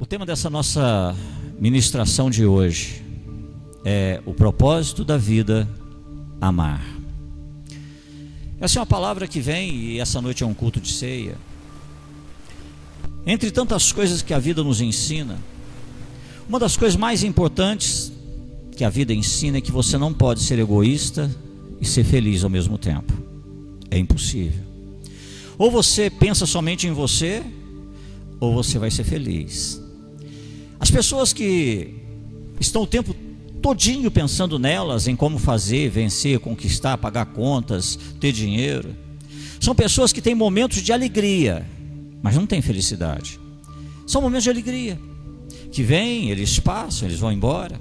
O tema dessa nossa ministração de hoje é o propósito da vida, amar. Essa é uma palavra que vem, e essa noite é um culto de ceia. Entre tantas coisas que a vida nos ensina, uma das coisas mais importantes que a vida ensina é que você não pode ser egoísta e ser feliz ao mesmo tempo. É impossível. Ou você pensa somente em você, ou você vai ser feliz. As pessoas que estão o tempo todinho pensando nelas, em como fazer, vencer, conquistar, pagar contas, ter dinheiro, são pessoas que têm momentos de alegria, mas não têm felicidade. São momentos de alegria que vêm, eles passam, eles vão embora.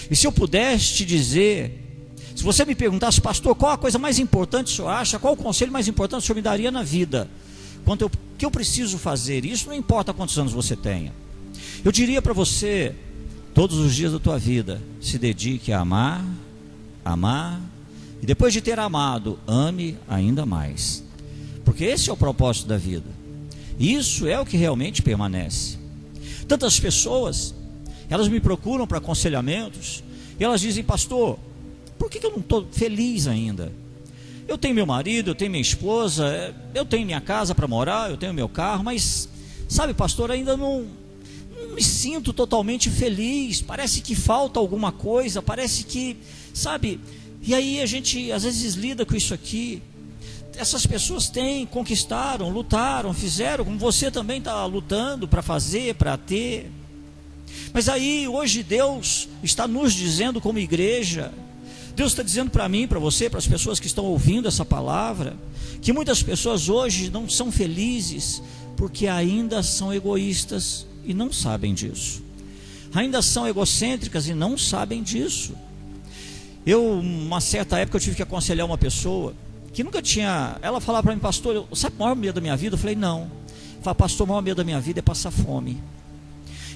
E se eu pudesse te dizer, se você me perguntasse, pastor, qual a coisa mais importante o senhor acha, qual o conselho mais importante o senhor me daria na vida, o que eu preciso fazer? Isso não importa quantos anos você tenha. Eu diria para você, todos os dias da tua vida, se dedique a amar, e depois de ter amado, ame ainda mais, porque esse é o propósito da vida. Isso é o que realmente permanece. Tantas pessoas, elas me procuram para aconselhamentos, e elas dizem, pastor, por que eu não estou feliz ainda? Eu tenho meu marido, eu tenho minha esposa, eu tenho minha casa para morar, eu tenho meu carro, mas, sabe, pastor, ainda não me sinto totalmente feliz, parece que falta alguma coisa, parece que, sabe, e aí a gente às vezes lida com isso aqui. Essas pessoas conquistaram, lutaram, fizeram, como você também está lutando para fazer, para ter. Mas aí hoje Deus está nos dizendo como igreja, Deus está dizendo para mim, para você, para as pessoas que estão ouvindo essa palavra, que muitas pessoas hoje não são felizes porque ainda são egoístas e não sabem disso. Ainda são egocêntricas e não sabem disso. Uma certa época eu tive que aconselhar uma pessoa que nunca tinha, ela falava para mim, pastor, sabe o maior medo da minha vida? Eu falei, não. Ela falava, pastor, o maior medo da minha vida é passar fome.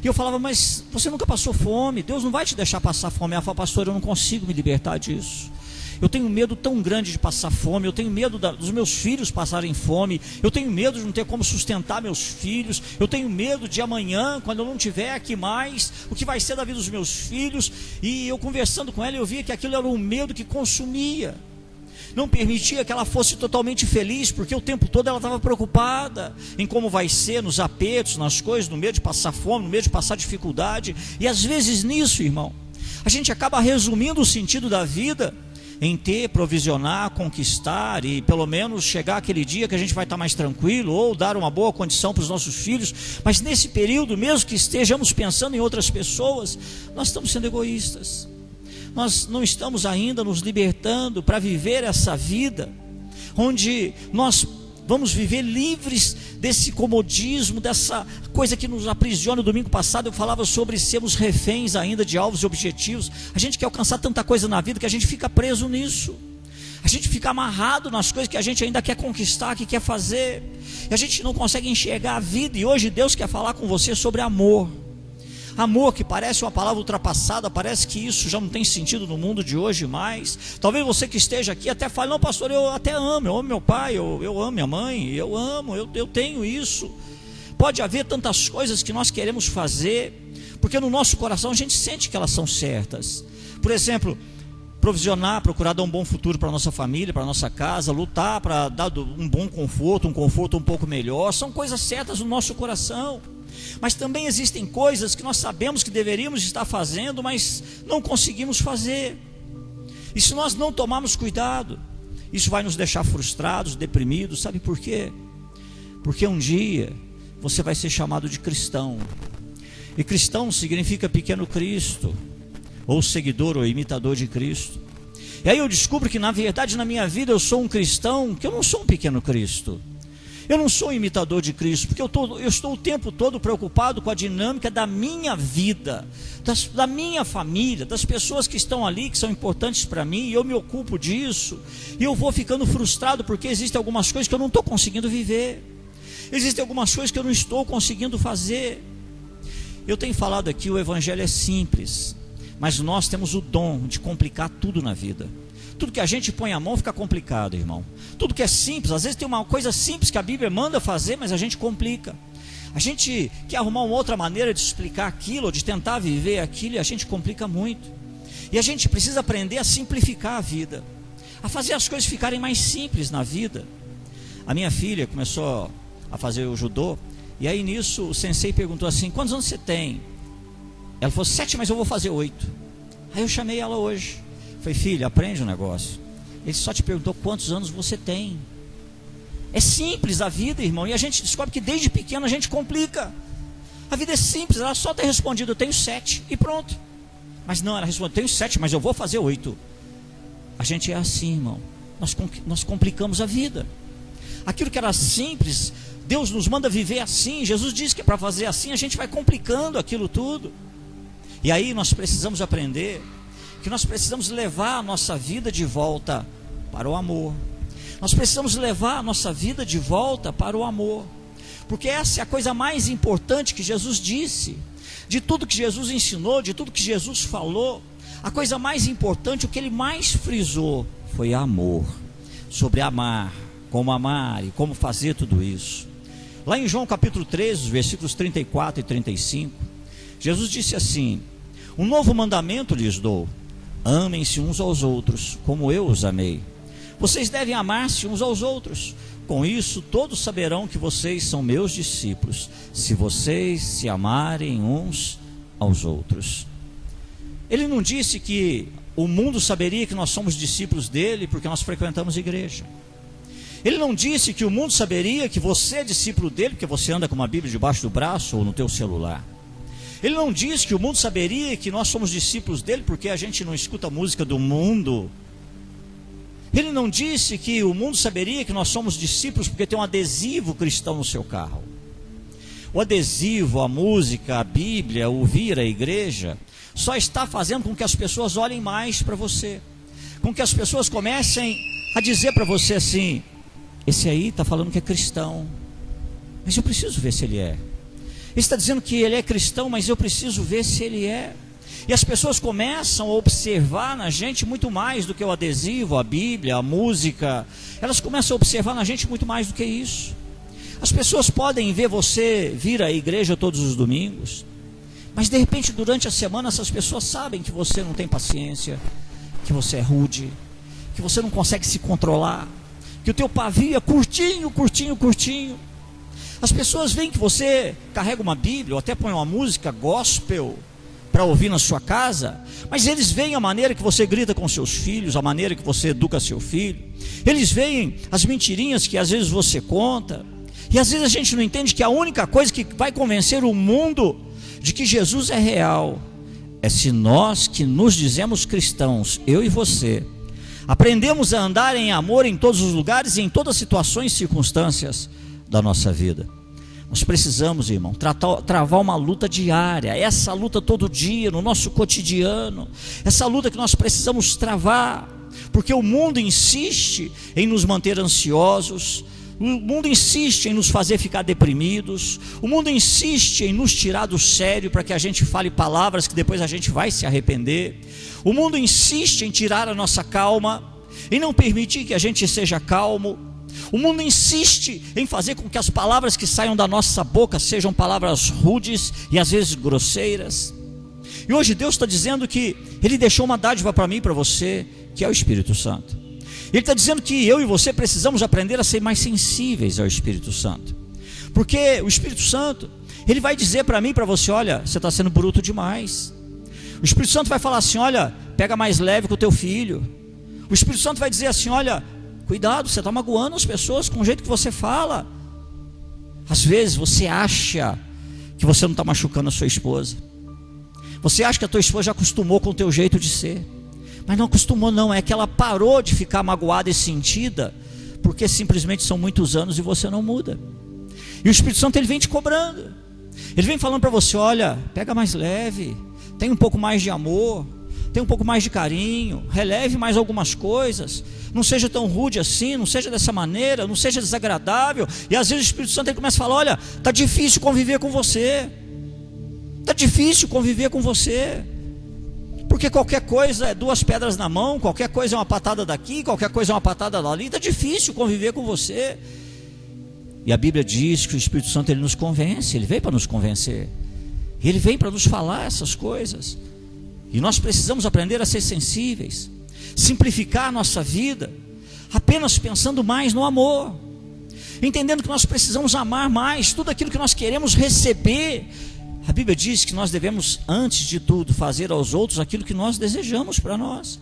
E eu falava, mas você nunca passou fome, Deus não vai te deixar passar fome. Ela falava, pastor, eu não consigo me libertar disso. Eu tenho medo tão grande de passar fome, eu tenho medo dos meus filhos passarem fome, eu tenho medo de não ter como sustentar meus filhos, eu tenho medo de amanhã, quando eu não estiver aqui mais, o que vai ser da vida dos meus filhos. E eu conversando com ela, eu via que aquilo era um medo que consumia, não permitia que ela fosse totalmente feliz, porque o tempo todo ela estava preocupada em como vai ser, nos apertos, nas coisas, no medo de passar fome, no medo de passar dificuldade. E às vezes nisso, irmão, a gente acaba resumindo o sentido da vida em ter, provisionar, conquistar e pelo menos chegar aquele dia que a gente vai estar mais tranquilo, ou dar uma boa condição para os nossos filhos. Mas nesse período, mesmo que estejamos pensando em outras pessoas, nós estamos sendo egoístas. Nós não estamos ainda nos libertando para viver essa vida onde nós vamos viver livres desse comodismo, dessa coisa que nos aprisiona. No domingo passado eu falava sobre sermos reféns ainda de alvos e objetivos. A gente quer alcançar tanta coisa na vida que a gente fica preso nisso. A gente fica amarrado nas coisas que a gente ainda quer conquistar, que quer fazer. E a gente não consegue enxergar a vida. E hoje Deus quer falar com você sobre amor. Amor, que parece uma palavra ultrapassada, parece que isso já não tem sentido no mundo de hoje mais. Talvez você que esteja aqui até fale, não, pastor, eu até amo, eu amo meu pai, eu amo minha mãe, eu tenho isso. Pode haver tantas coisas que nós queremos fazer, porque no nosso coração a gente sente que elas são certas. Por exemplo, provisionar, procurar dar um bom futuro para a nossa família, para a nossa casa, lutar para dar um bom conforto, um conforto um pouco melhor, são coisas certas no nosso coração. Mas também existem coisas que nós sabemos que deveríamos estar fazendo, mas não conseguimos fazer. E se nós não tomarmos cuidado, isso vai nos deixar frustrados, deprimidos. Sabe por quê? Porque um dia você vai ser chamado de cristão. E cristão significa pequeno Cristo, ou seguidor ou imitador de Cristo. E aí eu descubro que na verdade na minha vida eu sou um cristão, que eu não sou um pequeno Cristo. Eu não sou imitador de Cristo, porque eu estou o tempo todo preocupado com a dinâmica da minha vida, da minha família, das pessoas que estão ali, que são importantes para mim, e eu me ocupo disso, e eu vou ficando frustrado, porque existem algumas coisas que eu não estou conseguindo viver, existem algumas coisas que eu não estou conseguindo fazer. Eu tenho falado aqui, o evangelho é simples, mas nós temos o dom de complicar tudo na vida. Tudo que a gente põe a mão fica complicado, irmão. Tudo que é simples, às vezes tem uma coisa simples que a Bíblia manda fazer, mas a gente complica. A gente quer arrumar uma outra maneira de explicar aquilo, ou de tentar viver aquilo, e a gente complica muito. E a gente precisa aprender a simplificar a vida, a fazer as coisas ficarem mais simples na vida. A minha filha começou a fazer o judô, e aí nisso o sensei perguntou assim: quantos anos você tem? Ela falou: 7, mas eu vou fazer 8. Aí eu chamei ela hoje, falei: filha, aprende um negócio. Ele só te perguntou quantos anos você tem. É simples a vida, irmão, e a gente descobre que desde pequeno a gente complica. A vida é simples, ela só tem respondido: eu tenho 7, e pronto. Mas não, ela respondeu: tenho 7, mas eu vou fazer 8. A gente é assim, irmão, nós complicamos a vida. Aquilo que era simples, Deus nos manda viver assim. Jesus disse que para fazer assim a gente vai complicando aquilo tudo. E aí nós precisamos aprender que nós precisamos levar a nossa vida de volta para o amor. Nós precisamos levar a nossa vida de volta para o amor, porque essa é a coisa mais importante que Jesus disse. De tudo que Jesus ensinou, de tudo que Jesus falou, a coisa mais importante, o que ele mais frisou, foi amor. Sobre amar, como amar e como fazer tudo isso. Lá em João capítulo 13, versículos 34 e 35, Jesus disse assim: um novo mandamento lhes dou, amem-se uns aos outros, como eu os amei. Vocês devem amar-se uns aos outros. Com isso todos saberão que vocês são meus discípulos, se vocês se amarem uns aos outros. Ele não disse que o mundo saberia que nós somos discípulos dele porque nós frequentamos igreja. Ele não disse que o mundo saberia que você é discípulo dele porque você anda com uma Bíblia debaixo do braço ou no teu celular. Ele não disse que o mundo saberia que nós somos discípulos dele porque a gente não escuta música do mundo. Ele não disse que o mundo saberia que nós somos discípulos porque tem um adesivo cristão no seu carro. O adesivo, a música, a Bíblia, ouvir a igreja, só está fazendo com que as pessoas olhem mais para você, com que as pessoas comecem a dizer para você assim: esse aí está falando que é cristão, mas eu preciso ver se ele é. Ele está dizendo que ele é cristão, mas eu preciso ver se ele é. E as pessoas começam a observar na gente muito mais do que o adesivo, a Bíblia, a música. Elas começam a observar na gente muito mais do que isso. As pessoas podem ver você vir à igreja todos os domingos, mas de repente durante a semana essas pessoas sabem que você não tem paciência, que você é rude, que você não consegue se controlar, que o teu pavio é curtinho, curtinho, curtinho. As pessoas veem que você carrega uma Bíblia ou até põe uma música gospel para ouvir na sua casa, mas eles veem a maneira que você grita com seus filhos, a maneira que você educa seu filho. Eles veem as mentirinhas que às vezes você conta. E às vezes a gente não entende que a única coisa que vai convencer o mundo de que Jesus é real é se nós, que nos dizemos cristãos, eu e você, aprendemos a andar em amor em todos os lugares e em todas as situações e circunstâncias da nossa vida. Nós precisamos, irmão, travar uma luta diária, essa luta todo dia, no nosso cotidiano, essa luta que nós precisamos travar, porque o mundo insiste em nos manter ansiosos, o mundo insiste em nos fazer ficar deprimidos, o mundo insiste em nos tirar do sério para que a gente fale palavras que depois a gente vai se arrepender, o mundo insiste em tirar a nossa calma, em não permitir que a gente seja calmo. O mundo insiste em fazer com que as palavras que saiam da nossa boca sejam palavras rudes e às vezes grosseiras. E hoje Deus está dizendo que Ele deixou uma dádiva para mim e para você, que é o Espírito Santo. Ele está dizendo que eu e você precisamos aprender a ser mais sensíveis ao Espírito Santo, porque o Espírito Santo, ele vai dizer para mim e para você: olha, você está sendo bruto demais. O Espírito Santo vai falar assim: olha, pega mais leve com o teu filho. O Espírito Santo vai dizer assim: olha, cuidado, você está magoando as pessoas com o jeito que você fala. Às vezes você acha que você não está machucando a sua esposa, você acha que a tua esposa já acostumou com o teu jeito de ser, mas não acostumou não, é que ela parou de ficar magoada e sentida, porque simplesmente são muitos anos e você não muda. E o Espírito Santo, ele vem te cobrando, ele vem falando para você: olha, pega mais leve, tem um pouco mais de amor, tem um pouco mais de carinho, releve mais algumas coisas, não seja tão rude assim, não seja dessa maneira, não seja desagradável. E às vezes o Espírito Santo, ele começa a falar: olha, está difícil conviver com você, está difícil conviver com você, porque qualquer coisa é 2 pedras na mão, qualquer coisa é uma patada daqui, qualquer coisa é uma patada dali, está difícil conviver com você. E a Bíblia diz que o Espírito Santo ele nos convence, ele veio para nos convencer. Ele vem para nos falar essas coisas. E nós precisamos aprender a ser sensíveis, simplificar a nossa vida, apenas pensando mais no amor, entendendo que nós precisamos amar mais tudo aquilo que nós queremos receber. A Bíblia diz que nós devemos, antes de tudo, fazer aos outros aquilo que nós desejamos para nós.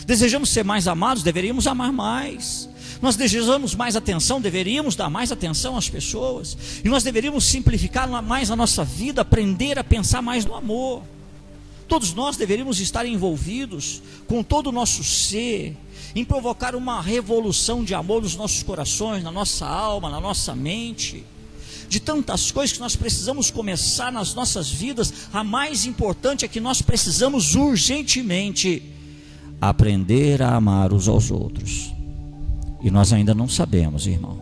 Desejamos ser mais amados, deveríamos amar mais. Nós desejamos mais atenção, deveríamos dar mais atenção às pessoas. E nós deveríamos simplificar mais a nossa vida, aprender a pensar mais no amor. Todos nós deveríamos estar envolvidos com todo o nosso ser, em provocar uma revolução de amor nos nossos corações, na nossa alma, na nossa mente. De tantas coisas que nós precisamos começar nas nossas vidas, a mais importante é que nós precisamos urgentemente aprender a amar uns aos outros. E nós ainda não sabemos, irmão.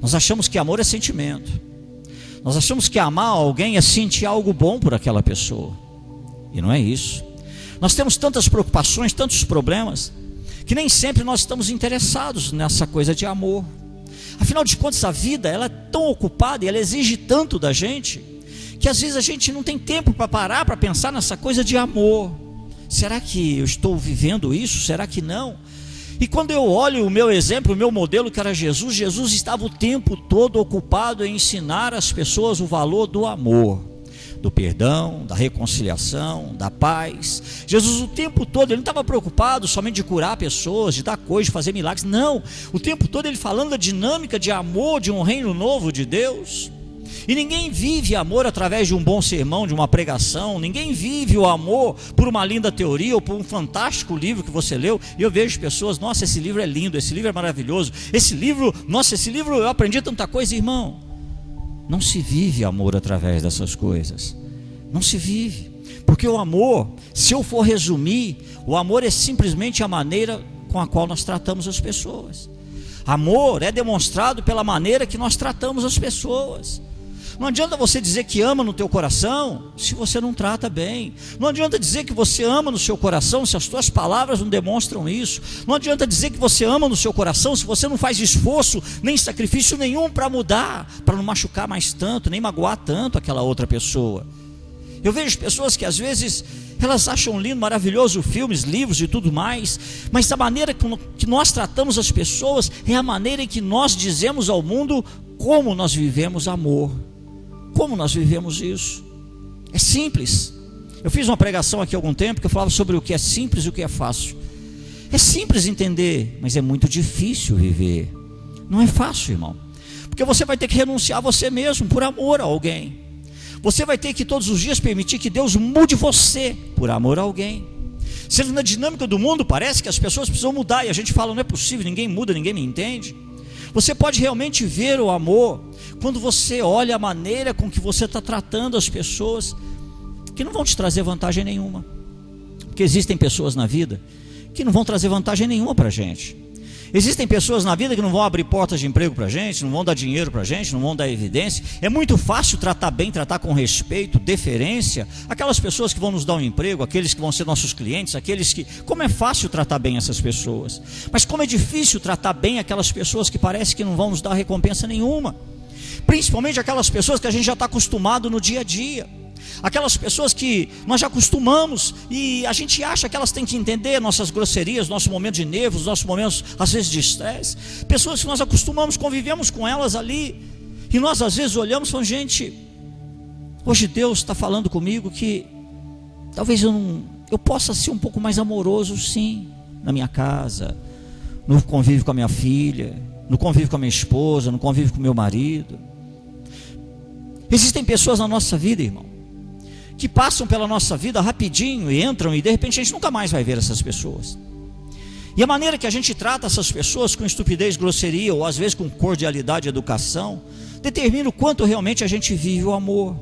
Nós achamos que amor é sentimento. Nós achamos que amar alguém é sentir algo bom por aquela pessoa. E não é isso. Nós temos tantas preocupações, tantos problemas, que nem sempre nós estamos interessados nessa coisa de amor. Afinal de contas, a vida ela é tão ocupada e ela exige tanto da gente, que às vezes a gente não tem tempo para parar, para pensar nessa coisa de amor. Será que eu estou vivendo isso? Será que não? E quando eu olho o meu exemplo, o meu modelo, que era Jesus, Jesus estava o tempo todo ocupado em ensinar às pessoas o valor do amor, do perdão, da reconciliação, da paz. Jesus o tempo todo, ele não estava preocupado somente de curar pessoas, de dar coisas, de fazer milagres, não. O tempo todo ele falando da dinâmica de amor, de um reino novo de Deus. E ninguém vive amor através de um bom sermão, de uma pregação. Ninguém vive o amor por uma linda teoria ou por um fantástico livro que você leu. E eu vejo pessoas, nossa, esse livro é lindo, esse livro é maravilhoso, esse livro, nossa, esse livro eu aprendi tanta coisa. Irmão, não se vive amor através dessas coisas. Não se vive. Porque o amor, se eu for resumir, o amor é simplesmente a maneira com a qual nós tratamos as pessoas. Amor é demonstrado pela maneira que nós tratamos as pessoas. Não adianta você dizer que ama no teu coração se você não trata bem. Não adianta dizer que você ama no seu coração se as tuas palavras não demonstram isso. Não adianta dizer que você ama no seu coração se você não faz esforço nem sacrifício nenhum para mudar, para não machucar mais tanto, nem magoar tanto aquela outra pessoa. Eu vejo pessoas que às vezes elas acham lindo, maravilhoso filmes, livros e tudo mais, mas a maneira que nós tratamos as pessoas é a maneira em que nós dizemos ao mundo como nós vivemos amor. Como nós vivemos isso? É simples. Eu fiz uma pregação aqui há algum tempo que eu falava sobre o que é simples e o que é fácil. É simples entender, mas é muito difícil viver. Não é fácil, irmão, porque você vai ter que renunciar a você mesmo por amor a alguém. Você vai ter que todos os dias permitir que Deus mude você por amor a alguém. Sendo na dinâmica do mundo, parece que as pessoas precisam mudar, e a gente fala, não é possível, ninguém muda, ninguém me entende. Você pode realmente ver o amor quando você olha a maneira com que você está tratando as pessoas, que não vão te trazer vantagem nenhuma. Porque existem pessoas na vida que não vão trazer vantagem nenhuma para a gente. Existem pessoas na vida que não vão abrir portas de emprego para a gente, não vão dar dinheiro para a gente, não vão dar evidência. É muito fácil tratar bem, tratar com respeito, deferência aquelas pessoas que vão nos dar um emprego, aqueles que vão ser nossos clientes, aqueles que... Como é fácil tratar bem essas pessoas, mas como é difícil tratar bem aquelas pessoas que parece que não vão nos dar recompensa nenhuma. Principalmente aquelas pessoas que a gente já está acostumado no dia a dia. Aquelas pessoas que nós já acostumamos e a gente acha que elas têm que entender nossas grosserias, nosso momento de nervos, nossos momentos às vezes de estresse. Pessoas que nós acostumamos, convivemos com elas ali, e nós às vezes olhamos e falamos, gente, hoje Deus está falando comigo que talvez eu possa ser um pouco mais amoroso, sim, na minha casa, no convívio com a minha filha, no convívio com a minha esposa, no convívio com o meu marido. Existem pessoas na nossa vida, irmão, que passam pela nossa vida rapidinho e entram, e de repente a gente nunca mais vai ver essas pessoas. E a maneira que a gente trata essas pessoas com estupidez, grosseria, ou às vezes com cordialidade e educação, determina o quanto realmente a gente vive o amor.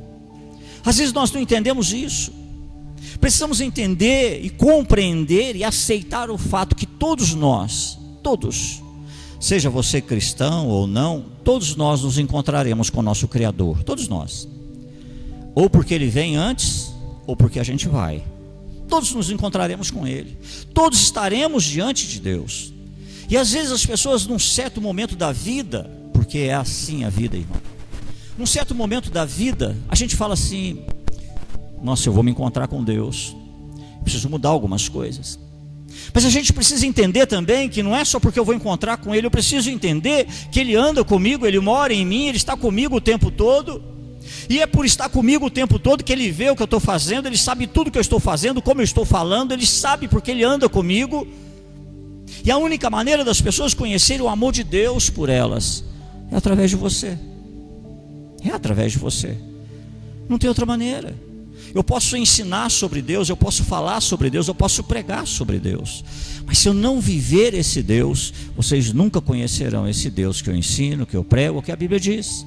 Às vezes nós não entendemos isso. Precisamos entender e compreender e aceitar o fato que todos nós, todos, seja você cristão ou não, todos nós nos encontraremos com o nosso Criador, todos nós. Ou porque Ele vem antes, ou porque a gente vai. Todos nos encontraremos com Ele. Todos estaremos diante de Deus. E às vezes as pessoas num certo momento da vida, porque porque é assim a vida, irmão. Num certo momento da vida, a gente fala assim: nossa, eu vou me encontrar com Deus, preciso mudar algumas coisas. Mas a gente precisa entender também que não é só porque eu vou encontrar com Ele, eu preciso entender que Ele anda comigo, Ele mora em mim, Ele está comigo o tempo todo. E é por estar comigo o tempo todo que Ele vê o que eu estou fazendo, Ele sabe tudo que eu estou fazendo, como eu estou falando, Ele sabe porque Ele anda comigo. E a única maneira das pessoas conhecerem o amor de Deus por elas é através de você. É através de você. Não tem outra maneira. Eu posso ensinar sobre Deus, eu posso falar sobre Deus, eu posso pregar sobre Deus, mas se eu não viver esse Deus, vocês nunca conhecerão esse Deus que eu ensino, que eu prego, que a Bíblia diz.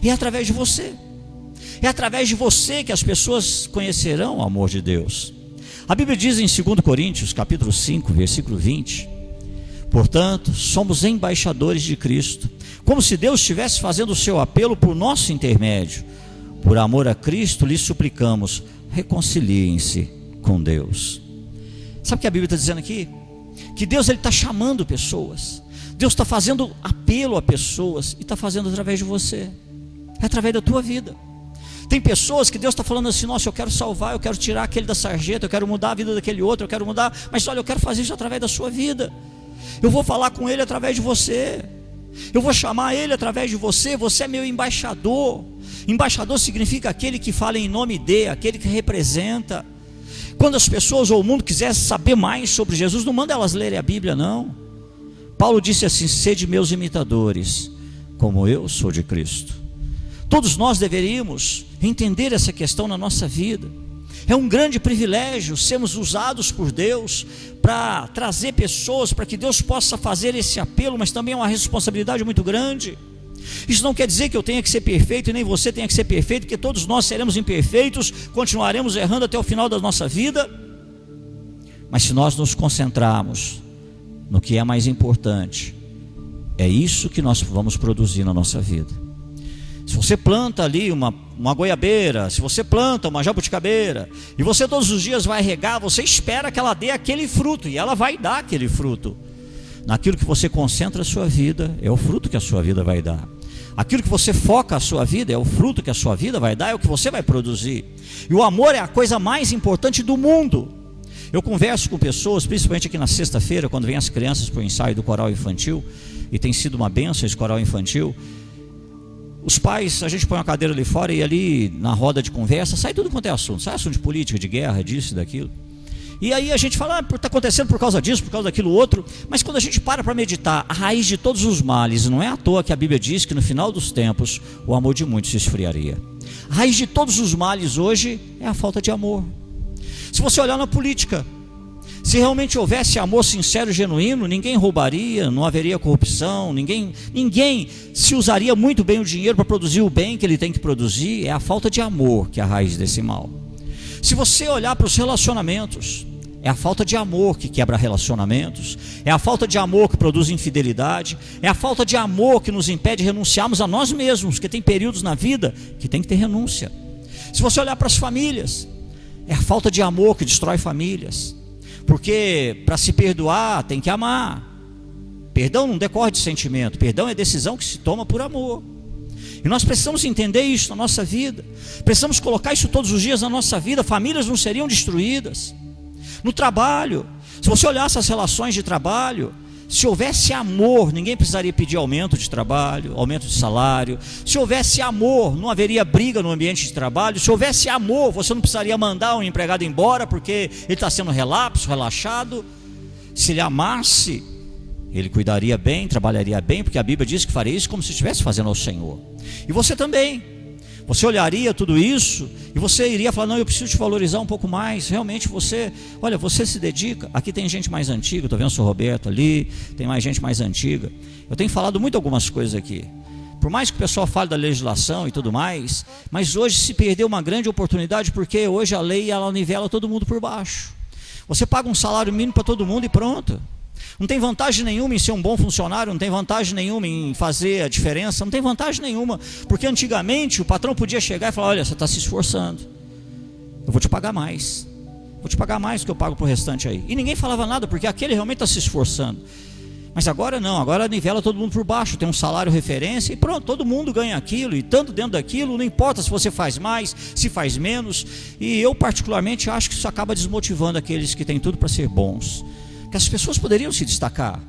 E é através de você. É através de você que as pessoas conhecerão o amor de Deus. A Bíblia diz em 2 Coríntios, capítulo 5, versículo 20: portanto, somos embaixadores de Cristo, como se Deus estivesse fazendo o seu apelo por nosso intermédio. Por amor a Cristo, lhes suplicamos, reconciliem-se com Deus. Sabe o que a Bíblia está dizendo aqui? Que Deus está chamando pessoas. Deus está fazendo apelo a pessoas e está fazendo através de você. É através da tua vida. Tem pessoas que Deus está falando assim: nossa, eu quero salvar, eu quero tirar aquele da sarjeta, eu quero mudar a vida daquele outro, eu quero mudar, mas olha, eu quero fazer isso através da sua vida. Eu vou falar com ele através de você. Eu vou chamar ele através de você. Você é meu embaixador. Embaixador significa aquele que fala em nome de, aquele que representa. Quando as pessoas ou o mundo quiser saber mais sobre Jesus, não manda elas lerem a Bíblia, não. Paulo disse assim: sede meus imitadores, como eu sou de Cristo. Todos nós deveríamos entender essa questão na nossa vida. É um grande privilégio sermos usados por Deus para trazer pessoas, para que Deus possa fazer esse apelo, mas também é uma responsabilidade muito grande. Isso não quer dizer que eu tenha que ser perfeito e nem você tenha que ser perfeito, porque todos nós seremos imperfeitos, continuaremos errando até o final da nossa vida. Mas se nós nos concentrarmos no que é mais importante, é isso que nós vamos produzir na nossa vida. Se você planta ali uma goiabeira, se você planta uma jabuticabeira, e você todos os dias vai regar, você espera que ela dê aquele fruto, e ela vai dar aquele fruto. Naquilo que você concentra a sua vida, é o fruto que a sua vida vai dar. Aquilo que você foca a sua vida, é o fruto que a sua vida vai dar, é o que você vai produzir. E o amor é a coisa mais importante do mundo. Eu converso com pessoas, principalmente aqui na sexta-feira, quando vem as crianças para o ensaio do coral infantil, e tem sido uma bênção esse coral infantil. Os pais, a gente põe uma cadeira ali fora e ali na roda de conversa sai tudo quanto é assunto. Sai assunto de política, de guerra, disso e daquilo. E aí a gente fala, está acontecendo por causa disso, por causa daquilo outro. Mas quando a gente para meditar, a raiz de todos os males, não é à toa que a Bíblia diz que no final dos tempos o amor de muitos se esfriaria. A raiz de todos os males hoje é a falta de amor. Se você olhar na política, se realmente houvesse amor sincero e genuíno, ninguém roubaria, não haveria corrupção, ninguém se usaria muito bem o dinheiro para produzir o bem que ele tem que produzir. É a falta de amor que é a raiz desse mal. Se você olhar para os relacionamentos, é a falta de amor que quebra relacionamentos, é a falta de amor que produz infidelidade, é a falta de amor que nos impede de renunciarmos a nós mesmos, porque tem períodos na vida que tem que ter renúncia. Se você olhar para as famílias, é a falta de amor que destrói famílias, porque para se perdoar tem que amar. Perdão não decorre de sentimento, perdão é decisão que se toma por amor. E nós precisamos entender isso na nossa vida, precisamos colocar isso todos os dias na nossa vida. Famílias não seriam destruídas. No trabalho, se você olhasse as relações de trabalho, se houvesse amor, ninguém precisaria pedir aumento de trabalho, aumento de salário. Se houvesse amor, não haveria briga no ambiente de trabalho. Se houvesse amor, você não precisaria mandar um empregado embora porque ele está sendo relapso, relaxado. Se ele amasse, ele cuidaria bem, trabalharia bem, porque a Bíblia diz que faria isso como se estivesse fazendo ao Senhor. E você também. Você olharia tudo isso e você iria falar, não, eu preciso te valorizar um pouco mais. Realmente você, olha, você se dedica. Aqui tem gente mais antiga, estou vendo o Sr. Roberto ali, tem mais gente mais antiga. Eu tenho falado muito algumas coisas aqui. Por mais que o pessoal fale da legislação e tudo mais, mas hoje se perdeu uma grande oportunidade, porque hoje a lei ela nivela todo mundo por baixo. Você paga um salário mínimo para todo mundo e pronto. Não tem vantagem nenhuma em ser um bom funcionário, não tem vantagem nenhuma em fazer a diferença, não tem vantagem nenhuma, porque antigamente o patrão podia chegar e falar, olha, você está se esforçando, eu vou te pagar mais do que eu pago para o restante aí. E ninguém falava nada, porque aquele realmente está se esforçando. Mas agora não, agora nivela todo mundo por baixo, tem um salário referência e pronto, todo mundo ganha aquilo, e tanto dentro daquilo, não importa se você faz mais, se faz menos. E eu particularmente acho que isso acaba desmotivando aqueles que têm tudo para ser bons, que as pessoas poderiam se destacar,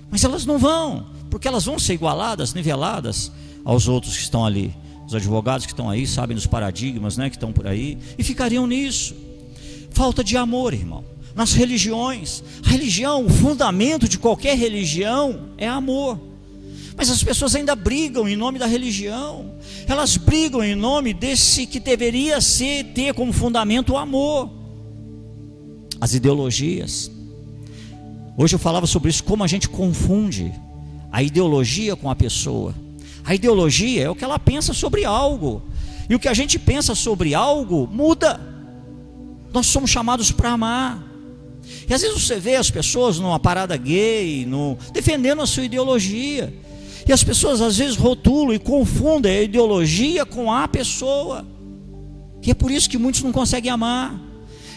mas elas não vão, porque elas vão ser igualadas, niveladas aos outros que estão ali. Os advogados que estão aí sabem dos paradigmas, né, que estão por aí, e ficariam nisso. Falta de amor, irmão. Nas religiões, a religião, o fundamento de qualquer religião é amor. Mas as pessoas ainda brigam em nome da religião. Elas brigam em nome desse que deveria ter como fundamento o amor. As ideologias. Hoje eu falava sobre isso, como a gente confunde a ideologia com a pessoa. A ideologia é o que ela pensa sobre algo, e o que a gente pensa sobre algo muda. Nós somos chamados para amar. E às vezes você vê as pessoas numa parada gay, defendendo a sua ideologia, e as pessoas às vezes rotulam e confundem a ideologia com a pessoa. E é por isso que muitos não conseguem amar.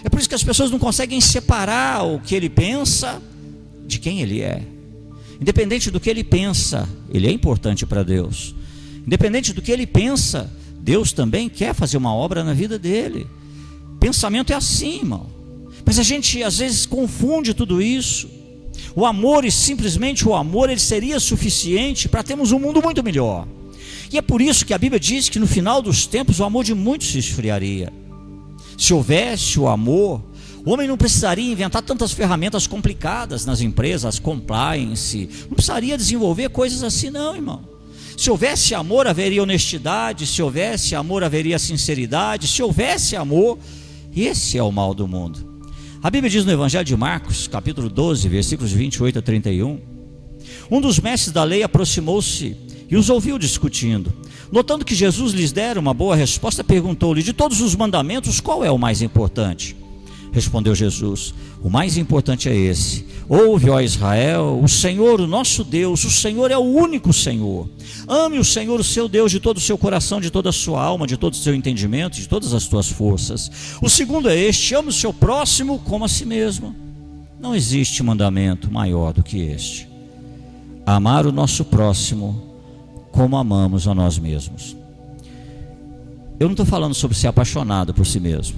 É por isso que as pessoas não conseguem separar o que ele pensa de quem ele é. Independente do que ele pensa, ele é importante para Deus. Independente do que ele pensa, Deus também quer fazer uma obra na vida dele. Pensamento é assim, irmão. Mas a gente às vezes confunde tudo isso. O amor, e simplesmente o amor, ele seria suficiente para termos um mundo muito melhor. E é por isso que a Bíblia diz que no final dos tempos o amor de muitos se esfriaria. Se houvesse o amor, o homem não precisaria inventar tantas ferramentas complicadas nas empresas, compliance, não precisaria desenvolver coisas assim não, irmão. Se houvesse amor, haveria honestidade. Se houvesse amor, haveria sinceridade. Se houvesse amor, esse é o mal do mundo. A Bíblia diz no Evangelho de Marcos, capítulo 12, versículos 28 a 31. Um dos mestres da lei aproximou-se e os ouviu discutindo. Notando que Jesus lhes dera uma boa resposta, perguntou-lhe: de todos os mandamentos, qual é o mais importante? Respondeu Jesus: o mais importante é esse: ouve, ó Israel, o Senhor, o nosso Deus, o Senhor é o único Senhor. Ame o Senhor, o seu Deus, de todo o seu coração, de toda a sua alma, de todo o seu entendimento, de todas as tuas forças. O segundo é este: ame o seu próximo como a si mesmo. Não existe mandamento maior do que este: amar o nosso próximo como amamos a nós mesmos. Eu não estou falando sobre ser apaixonado por si mesmo.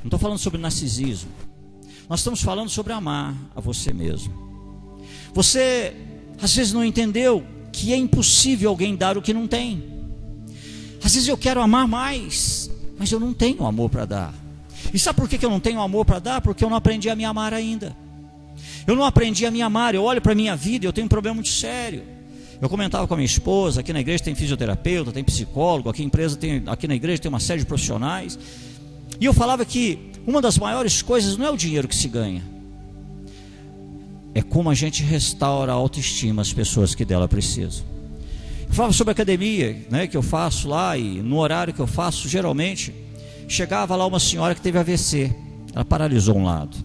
Não estou falando sobre narcisismo. Nós estamos falando sobre amar a você mesmo. Você às vezes não entendeu que é impossível alguém dar o que não tem. Às vezes eu quero amar mais, mas eu não tenho amor para dar. E sabe por que eu não tenho amor para dar? Porque eu não aprendi a me amar ainda. Eu não aprendi a me amar. Eu olho para a minha vida e eu tenho um problema muito sério. Eu comentava com a minha esposa, aqui na igreja tem fisioterapeuta, tem psicólogo, aqui na igreja tem uma série de profissionais. E eu falava que uma das maiores coisas não é o dinheiro que se ganha, é como a gente restaura a autoestima às pessoas que dela precisam. Eu falava sobre a academia, né, que eu faço lá, e no horário que eu faço, geralmente, chegava lá uma senhora que teve AVC, ela paralisou um lado,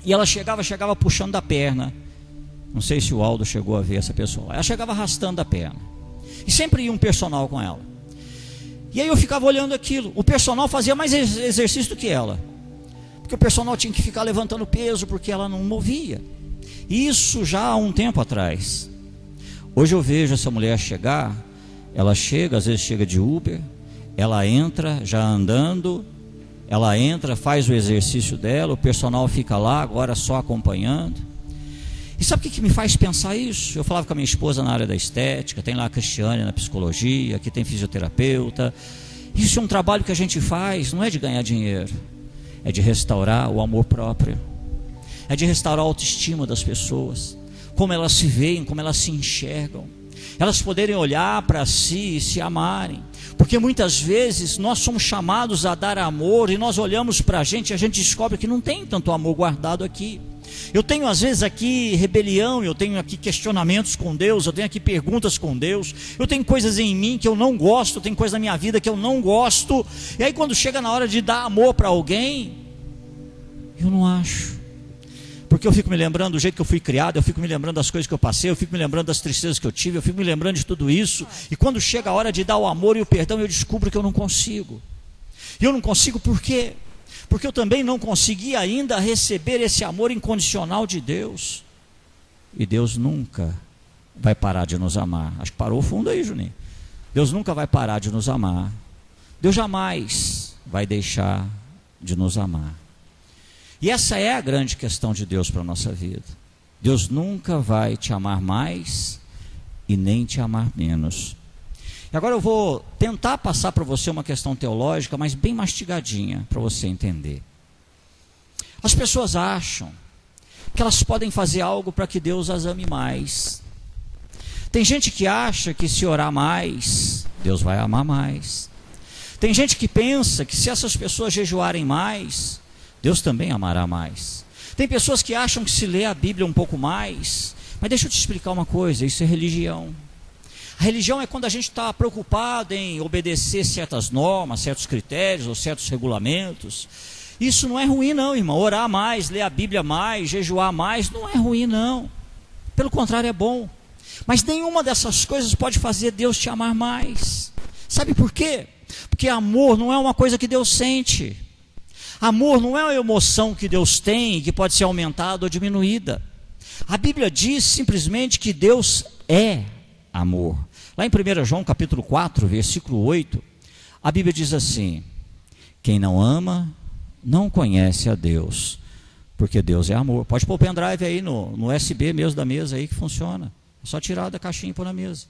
e ela chegava puxando da perna. Não sei se o Aldo chegou a ver essa pessoa. Ela chegava arrastando a perna, e sempre ia um personal com ela. E aí eu ficava olhando aquilo. O personal fazia mais exercício do que ela, porque o personal tinha que ficar levantando peso, porque ela não movia. Isso já há um tempo atrás. Hoje eu vejo essa mulher chegar. Ela chega, às vezes chega de Uber. Ela entra já andando. Ela entra, faz o exercício dela. O personal fica lá agora só acompanhando. E sabe o que me faz pensar isso? Eu falava com a minha esposa na área da estética, tem lá a Cristiane na psicologia, aqui tem fisioterapeuta. Isso é um trabalho que a gente faz, não é de ganhar dinheiro, é de restaurar o amor próprio, é de restaurar a autoestima das pessoas, como elas se veem, como elas se enxergam, elas poderem olhar para si e se amarem. Porque muitas vezes nós somos chamados a dar amor e nós olhamos para a gente e a gente descobre que não tem tanto amor guardado aqui. Eu tenho às vezes aqui rebelião, eu tenho aqui questionamentos com Deus, eu tenho aqui perguntas com Deus, eu tenho coisas em mim que eu não gosto, tem coisas na minha vida que eu não gosto, e aí quando chega na hora de dar amor para alguém, eu não acho, porque eu fico me lembrando do jeito que eu fui criado, eu fico me lembrando das coisas que eu passei, eu fico me lembrando das tristezas que eu tive, eu fico me lembrando de tudo isso, e quando chega a hora de dar o amor e o perdão, eu descubro que eu não consigo. E eu não consigo por quê? Porque eu também não consegui ainda receber esse amor incondicional de Deus. E Deus nunca vai parar de nos amar. Acho que parou fundo aí, Juninho. Deus nunca vai parar de nos amar. Deus jamais vai deixar de nos amar. E essa é a grande questão de Deus para a nossa vida. Deus nunca vai te amar mais e nem te amar menos. E agora eu vou tentar passar para você uma questão teológica, mas bem mastigadinha, para você entender. As pessoas acham que elas podem fazer algo para que Deus as ame mais. Tem gente que acha que se orar mais, Deus vai amar mais. Tem gente que pensa que se essas pessoas jejuarem mais, Deus também amará mais. Tem pessoas que acham que se ler a Bíblia um pouco mais, mas deixa eu te explicar uma coisa, isso é religião. A religião é quando a gente está preocupado em obedecer certas normas, certos critérios ou certos regulamentos. Isso não é ruim não, irmão. Orar mais, ler a Bíblia mais, jejuar mais, não é ruim não. Pelo contrário, é bom. Mas nenhuma dessas coisas pode fazer Deus te amar mais. Sabe por quê? Porque amor não é uma coisa que Deus sente. Amor não é uma emoção que Deus tem, que pode ser aumentada ou diminuída. A Bíblia diz simplesmente que Deus é amor. Lá em 1 João capítulo 4, versículo 8, a Bíblia diz assim: quem não ama, não conhece a Deus, porque Deus é amor. Pode pôr o pendrive aí no USB mesmo da mesa aí que funciona. É só tirar da caixinha e pôr na mesa.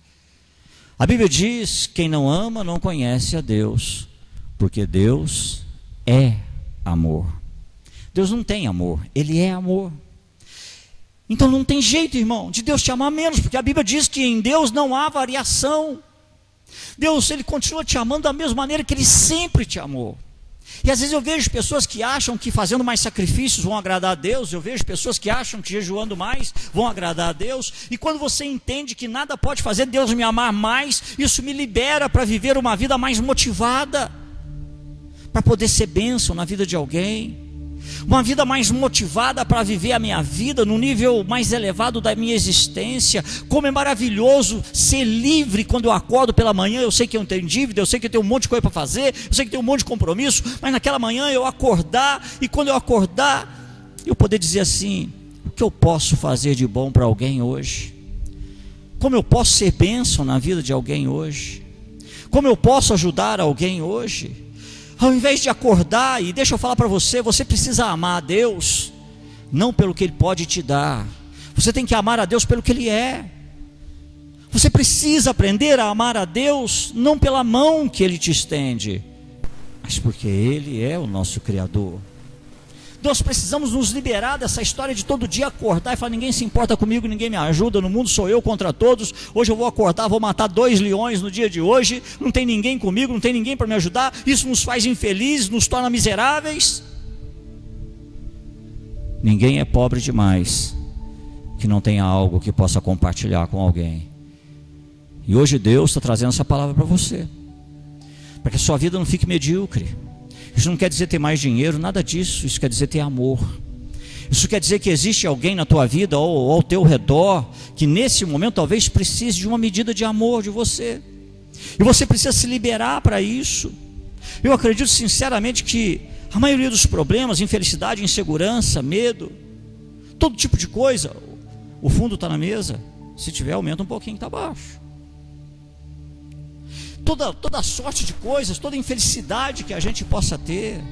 A Bíblia diz: quem não ama, não conhece a Deus, porque Deus é amor. Deus não tem amor, Ele é amor. Então não tem jeito, irmão, de Deus te amar menos, porque a Bíblia diz que em Deus não há variação. Deus, Ele continua te amando da mesma maneira que Ele sempre te amou. E às vezes eu vejo pessoas que acham que fazendo mais sacrifícios vão agradar a Deus. Eu vejo pessoas que acham que jejuando mais vão agradar a Deus. E quando você entende que nada pode fazer Deus me amar mais, isso me libera para viver uma vida mais motivada, para poder ser bênção na vida de alguém, uma vida mais motivada para viver a minha vida no nível mais elevado da minha existência. Como é maravilhoso ser livre quando eu acordo pela manhã. Eu sei que eu não tenho dívida, eu sei que eu tenho um monte de coisa para fazer, eu sei que tenho um monte de compromisso, mas naquela manhã eu acordar, e quando eu acordar, eu poder dizer assim: o que eu posso fazer de bom para alguém hoje? Como eu posso ser bênção na vida de alguém hoje? Como eu posso ajudar alguém hoje? Ao invés de acordar, e deixa eu falar para você, você precisa amar a Deus, não pelo que Ele pode te dar. Você tem que amar a Deus pelo que Ele é. Você precisa aprender a amar a Deus, não pela mão que Ele te estende, mas porque Ele é o nosso Criador. Nós precisamos nos liberar dessa história de todo dia acordar e falar: ninguém se importa comigo, ninguém me ajuda, no mundo sou eu contra todos. Hoje eu vou acordar, vou matar 2 leões no dia de hoje, não tem ninguém comigo, não tem ninguém para me ajudar. Isso nos faz infelizes, nos torna miseráveis. Ninguém é pobre demais que não tenha algo que possa compartilhar com alguém. E hoje Deus está trazendo essa palavra para você, para que a sua vida não fique medíocre. Isso não quer dizer ter mais dinheiro, nada disso. Isso quer dizer ter amor. Isso quer dizer que existe alguém na tua vida ou ao teu redor que nesse momento talvez precise de uma medida de amor de você, e você precisa se liberar para isso. Eu acredito sinceramente que a maioria dos problemas, infelicidade, insegurança, medo, todo tipo de coisa, o fundo está na mesa. Se tiver, aumenta um pouquinho, está baixo. Toda sorte de coisas, toda infelicidade que a gente possa ter,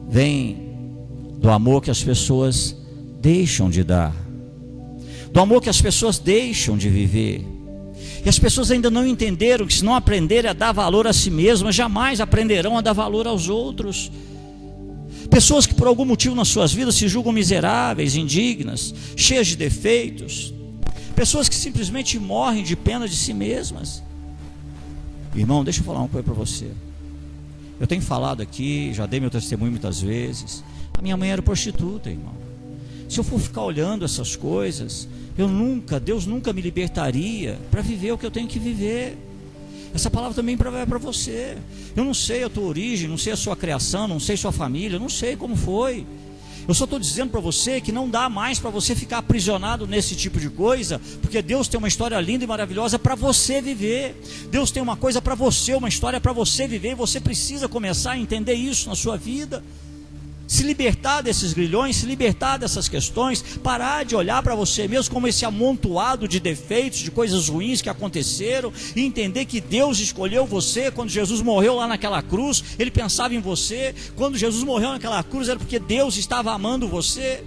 vem do amor que as pessoas deixam de dar, do amor que as pessoas deixam de viver. E as pessoas ainda não entenderam que se não aprenderem a dar valor a si mesmas, jamais aprenderão a dar valor aos outros. Pessoas que por algum motivo nas suas vidas se julgam miseráveis, indignas, cheias de defeitos. Pessoas que simplesmente morrem de pena de si mesmas. Irmão, deixa eu falar uma coisa para você. Eu tenho falado aqui, já dei meu testemunho muitas vezes. A minha mãe era prostituta, irmão. Se eu for ficar olhando essas coisas, Deus nunca me libertaria para viver o que eu tenho que viver. Essa palavra também é para você. Eu não sei a tua origem, não sei a sua criação, não sei sua família, não sei como foi. Eu só estou dizendo para você que não dá mais para você ficar aprisionado nesse tipo de coisa, porque Deus tem uma história linda e maravilhosa para você viver. Deus tem uma coisa para você, uma história para você viver, e você precisa começar a entender isso na sua vida. se libertar desses grilhões, se libertar dessas questões, parar de olhar para você mesmo como esse amontoado de defeitos, de coisas ruins que aconteceram, e entender que Deus escolheu você. Quando Jesus morreu lá naquela cruz, Ele pensava em você. Quando Jesus morreu naquela cruz, era porque Deus estava amando você,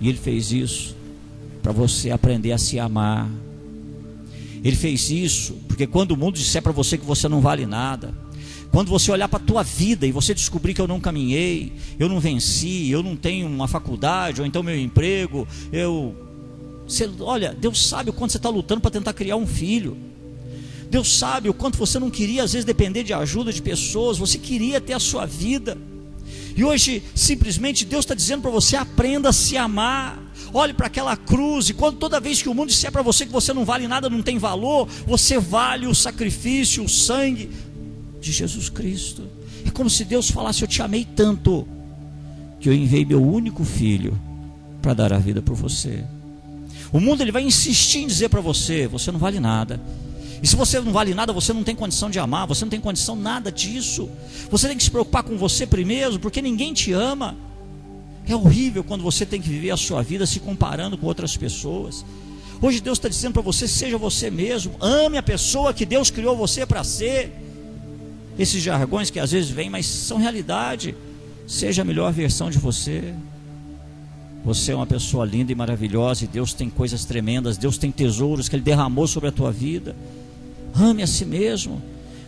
e Ele fez isso para você aprender a se amar. Ele fez isso porque quando o mundo disser para você que você não vale nada, quando você olhar para a tua vida e você descobrir que eu não caminhei, eu não venci, eu não tenho uma faculdade, ou então meu emprego, olha, Deus sabe o quanto você está lutando para tentar criar um filho. Deus sabe o quanto você não queria às vezes depender de ajuda de pessoas, você queria ter a sua vida. E hoje simplesmente Deus está dizendo para você: aprenda a se amar. Olhe para aquela cruz, e toda vez que o mundo disser para você que você não vale nada, não tem valor, você vale o sacrifício, o sangue de Jesus Cristo. É como se Deus falasse: eu te amei tanto que eu enviei meu único filho para dar a vida por você. O mundo ele vai insistir em dizer para você: você não vale nada. E se você não vale nada, você não tem condição de amar, você não tem condição nada disso. Você tem que se preocupar com você primeiro, porque ninguém te ama. É horrível quando você tem que viver a sua vida se comparando com outras pessoas. Hoje Deus está dizendo para você: seja você mesmo, ame a pessoa que Deus criou você para ser. Esses jargões que às vezes vêm, mas são realidade. Seja a melhor versão de você. Você é uma pessoa linda e maravilhosa, e Deus tem coisas tremendas, Deus tem tesouros que Ele derramou sobre a tua vida. Ame a si mesmo.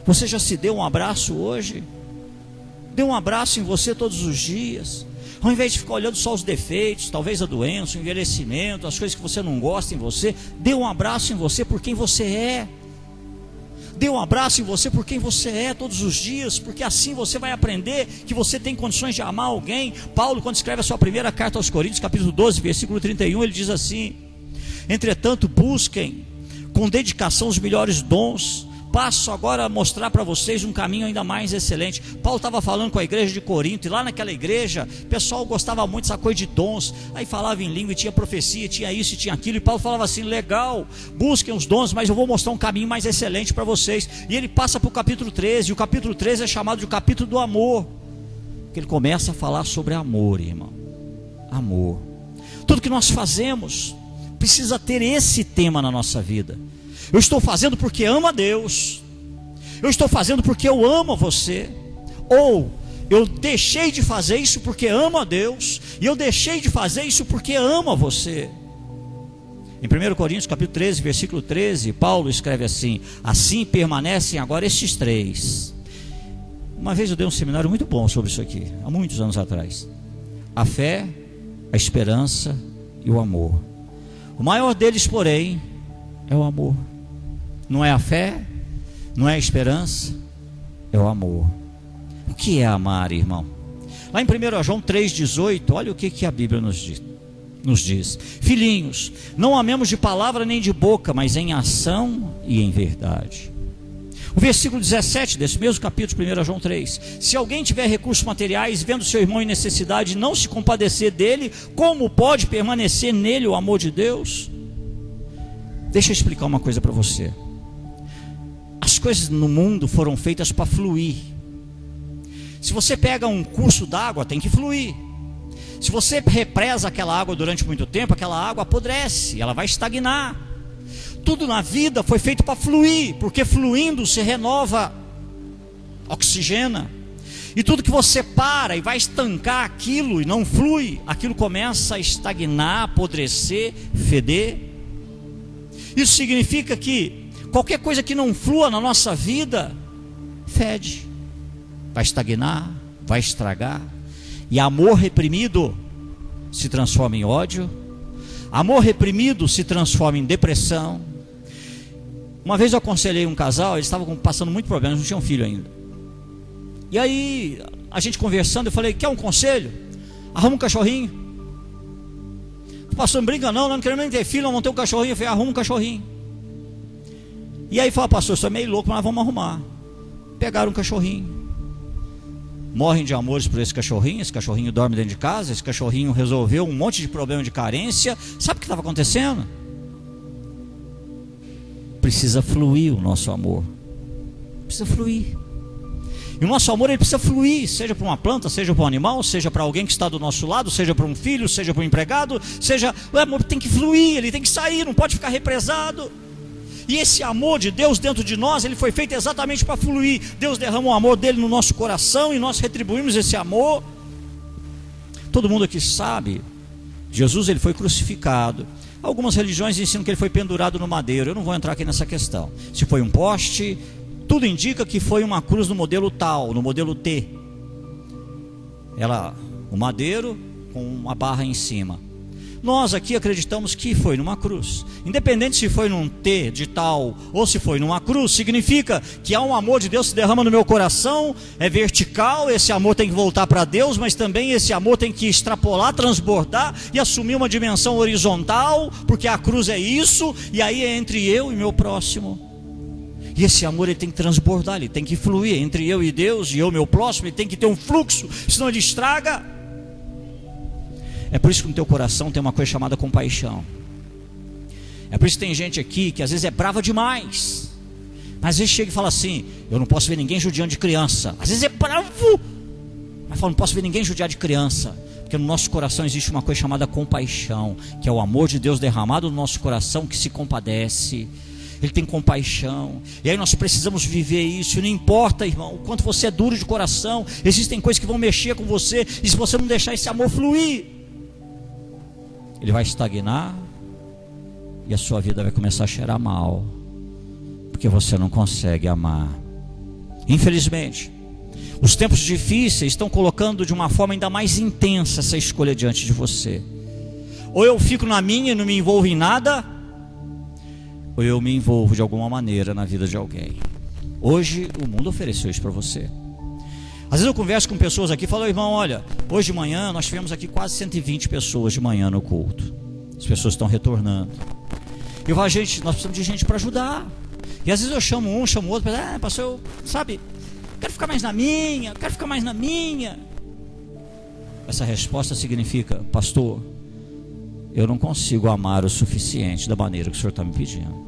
Você já se deu um abraço hoje? Dê um abraço em você todos os dias. Ao invés de ficar olhando só os defeitos, talvez a doença, o envelhecimento, as coisas que você não gosta em você, dê um abraço em você por quem você é. Dê um abraço em você por quem você é todos os dias, porque assim você vai aprender que você tem condições de amar alguém. Paulo, quando escreve a sua primeira carta aos Coríntios, capítulo 12, versículo 31, ele diz assim: entretanto, busquem com dedicação os melhores dons. Passo agora a mostrar para vocês um caminho ainda mais excelente. Paulo estava falando com a igreja de Corinto, e lá naquela igreja o pessoal gostava muito dessa coisa de dons. Aí falava em língua, e tinha profecia, tinha isso e tinha aquilo, e Paulo falava assim: legal, busquem os dons, mas eu vou mostrar um caminho mais excelente para vocês. E ele passa para o capítulo 13, e o capítulo 13 é chamado de o capítulo do amor, que ele começa a falar sobre amor, irmão. Amor. Tudo que nós fazemos precisa ter esse tema na nossa vida. Eu estou fazendo porque amo a Deus. Eu estou fazendo porque eu amo você. Ou eu deixei de fazer isso porque amo a Deus, e eu deixei de fazer isso porque amo a você. Em 1 Coríntios capítulo 13, versículo 13, Paulo escreve assim: assim permanecem agora estes três. Uma vez eu dei um seminário muito bom sobre isso aqui, há muitos anos atrás: a fé, a esperança e o amor. O maior deles, porém, é o amor. Não é a fé, não é a esperança, é o amor. O que é amar, irmão? Lá em 1 João 3,18, olha o que a Bíblia nos diz: filhinhos, não amemos de palavra nem de boca, mas em ação e em verdade. O versículo 17 desse mesmo capítulo, 1 João 3: se alguém tiver recursos materiais, vendo seu irmão em necessidade, não se compadecer dele, como pode permanecer nele o amor de Deus? Deixa eu explicar uma coisa para você. As coisas no mundo foram feitas para fluir. Se você pega um curso d'água, tem que fluir. Se você represa aquela água durante muito tempo, aquela água apodrece, ela vai estagnar. Tudo na vida foi feito para fluir, porque fluindo se renova, oxigena. E tudo que você para e vai estancar aquilo e não flui, aquilo começa a estagnar, apodrecer, feder. Isso significa que qualquer coisa que não flua na nossa vida fede, vai estagnar, vai estragar. E amor reprimido se transforma em ódio, amor reprimido se transforma em depressão. Uma vez eu aconselhei um casal, eles estavam passando muito problemas, não tinham filho ainda. E aí, a gente conversando, eu falei: quer um conselho? Arruma um cachorrinho. O pastor, não brinca não queremos nem ter filho, não vamos ter um cachorrinho. Eu falei: arruma um cachorrinho. E aí fala: pastor, isso é meio louco, mas nós vamos arrumar. Pegaram um cachorrinho. Morrem de amores por esse cachorrinho dorme dentro de casa, esse cachorrinho resolveu um monte de problema de carência. Sabe o que estava acontecendo? Precisa fluir o nosso amor. Precisa fluir. E o nosso amor, ele precisa fluir, seja para uma planta, seja para um animal, seja para alguém que está do nosso lado, seja para um filho, seja para um empregado, o amor tem que fluir, ele tem que sair, não pode ficar represado. E esse amor de Deus dentro de nós, ele foi feito exatamente para fluir. Deus derrama o amor dele no nosso coração e nós retribuímos esse amor. Todo mundo aqui sabe, Jesus, ele foi crucificado. Algumas religiões ensinam que ele foi pendurado no madeiro. Eu não vou entrar aqui nessa questão. Se foi um poste, tudo indica que foi uma cruz no modelo tal, no modelo T. O madeiro com uma barra em cima. Nós aqui acreditamos que foi numa cruz. Independente se foi num T de tal ou se foi numa cruz, significa que há um amor de Deus que se derrama no meu coração, é vertical, esse amor tem que voltar para Deus, mas também esse amor tem que extrapolar, transbordar e assumir uma dimensão horizontal, porque a cruz é isso, e aí é entre eu e meu próximo. E esse amor, ele tem que transbordar, ele tem que fluir entre eu e Deus, e eu e meu próximo, ele tem que ter um fluxo, senão ele estraga. É por isso que no teu coração tem uma coisa chamada compaixão. É por isso que tem gente aqui que às vezes é brava demais, mas às vezes chega e fala assim: eu não posso ver ninguém judiando de criança. Às vezes é bravo, mas fala: não posso ver ninguém judiar de criança. Porque no nosso coração existe uma coisa chamada compaixão, que é o amor de Deus derramado no nosso coração, que se compadece. Ele tem compaixão, e aí nós precisamos viver isso. Não importa, irmão, o quanto você é duro de coração, existem coisas que vão mexer com você, e se você não deixar esse amor fluir, ele vai estagnar, e a sua vida vai começar a cheirar mal, porque você não consegue amar. Infelizmente, os tempos difíceis estão colocando de uma forma ainda mais intensa essa escolha diante de você. Ou eu fico na minha e não me envolvo em nada, ou eu me envolvo de alguma maneira na vida de alguém. Hoje o mundo ofereceu isso para você. Às vezes eu converso com pessoas aqui e falo: irmão, olha, hoje de manhã nós tivemos aqui quase 120 pessoas de manhã no culto. As pessoas estão retornando. E eu falo: gente, nós precisamos de gente para ajudar. E às vezes eu chamo um, chamo outro, pastor, eu, sabe, quero ficar mais na minha, quero ficar mais na minha. Essa resposta significa: pastor, eu não consigo amar o suficiente da maneira que o senhor está me pedindo.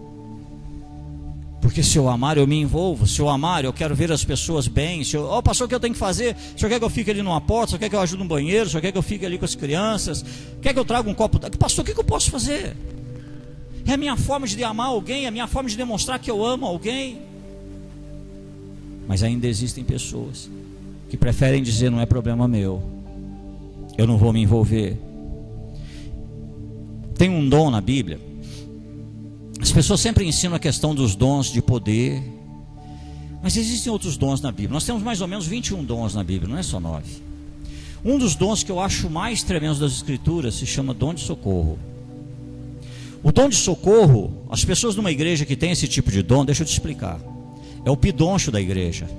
Porque se eu amar, eu me envolvo. Se eu amar, eu quero ver as pessoas bem. Pastor, o que eu tenho que fazer? O senhor quer que eu fique ali numa porta? O senhor quer que eu ajude no banheiro? O senhor quer que eu fique ali com as crianças? Quer que eu traga um copo d'água? Pastor, o que eu posso fazer? É a minha forma de amar alguém, é a minha forma de demonstrar que eu amo alguém. Mas ainda existem pessoas que preferem dizer: não é problema meu, eu não vou me envolver. Tem um dom na Bíblia. As pessoas sempre ensinam a questão dos dons de poder, mas existem outros dons na Bíblia. Nós temos mais ou menos 21 dons na Bíblia, não é só 9. Um dos dons que eu acho mais tremendo das Escrituras se chama dom de socorro. O dom de socorro, as pessoas numa igreja que tem esse tipo de dom, deixa eu te explicar, é o pidoncho da igreja.